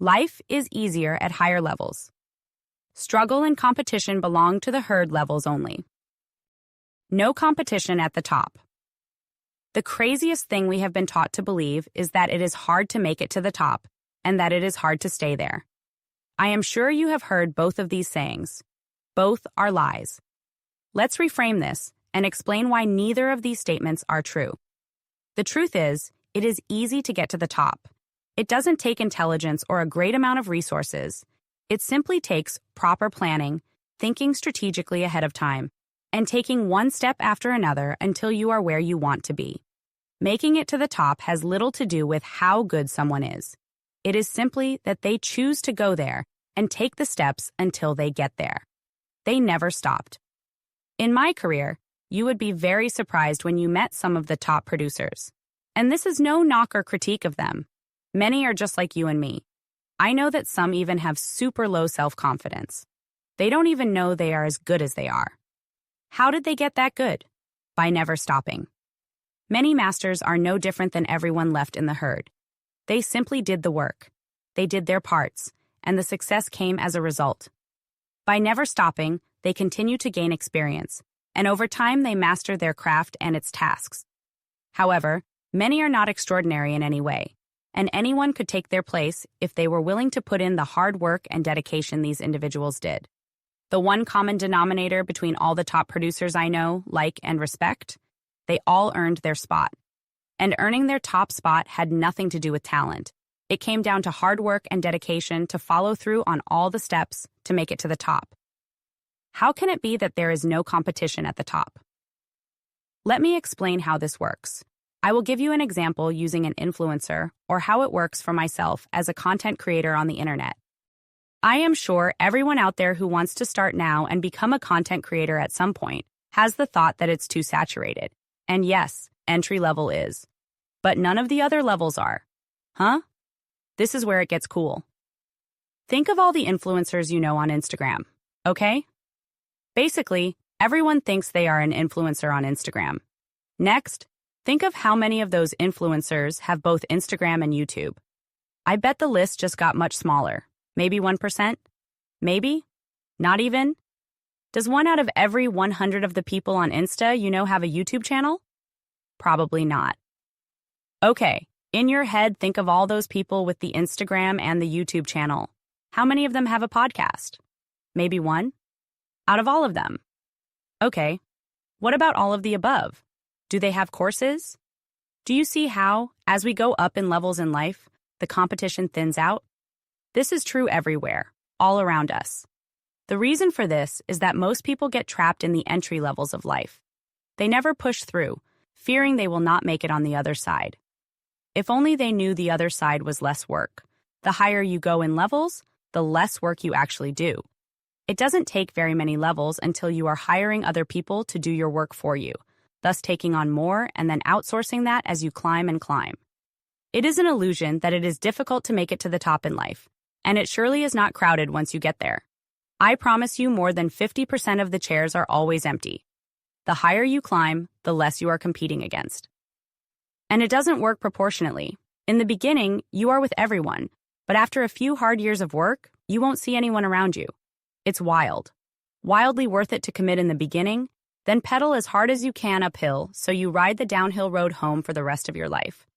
Life is easier at higher levels. Struggle and competition belong to the herd levels only. No competition at the top. The craziest thing we have been taught to believe is that it is hard to make it to the top and that it is hard to stay there. I am sure you have heard both of these sayings. Both are lies. Let's reframe this and explain why neither of these statements are true. The truth is, it is easy to get to the top. It doesn't take intelligence or a great amount of resources. It simply takes proper planning, thinking strategically ahead of time, and taking one step after another until you are where you want to be. Making it to the top has little to do with how good someone is. It is simply that they choose to go there and take the steps until they get there. They never stopped. In my career, you would be very surprised when you met some of the top producers. And this is no knock or critique of them. Many are just like you and me. I know that some even have super low self-confidence. They don't even know they are as good as they are. How did they get that good? By never stopping. Many masters are no different than everyone left in the herd. They simply did the work. They did their parts, and the success came as a result. By never stopping, they continue to gain experience, and over time they master their craft and its tasks. However, many are not extraordinary in any way, and anyone could take their place if they were willing to put in the hard work and dedication these individuals did. The one common denominator between all the top producers I know, like, and respect, they all earned their spot. And earning their top spot had nothing to do with talent. It came down to hard work and dedication to follow through on all the steps to make it to the top. How can it be that there is no competition at the top? Let me explain how this works. I will give you an example using an influencer or how it works for myself as a content creator on the internet. I am sure everyone out there who wants to start now and become a content creator at some point has the thought that it's too saturated. And yes, entry level is. But none of the other levels are. Huh? This is where it gets cool. Think of all the influencers you know on Instagram, okay? Basically, everyone thinks they are an influencer on Instagram. Next, think of how many of those influencers have both Instagram and YouTube. I bet the list just got much smaller. Maybe 1%? Maybe? Not even? Does 1 out of every 100 of the people on Insta you know have a YouTube channel? Probably not. Okay, in your head, think of all those people with the Instagram and the YouTube channel. How many of them have a podcast? Maybe 1? Out of all of them? Okay, what about all of the above? Do they have courses? Do you see how, as we go up in levels in life, the competition thins out? This is true everywhere, all around us. The reason for this is that most people get trapped in the entry levels of life. They never push through, fearing they will not make it on the other side. If only they knew the other side was less work. The higher you go in levels, the less work you actually do. It doesn't take very many levels until you are hiring other people to do your work for you, thus taking on more and then outsourcing that as you climb and climb. It is an illusion that it is difficult to make it to the top in life, and it surely is not crowded once you get there. I promise you more than 50% of the chairs are always empty. The higher you climb, the less you are competing against. And it doesn't work proportionately. In the beginning, you are with everyone, but after a few hard years of work, you won't see anyone around you. It's wild. Wildly worth it to commit in the beginning, then pedal as hard as you can uphill so you ride the downhill road home for the rest of your life.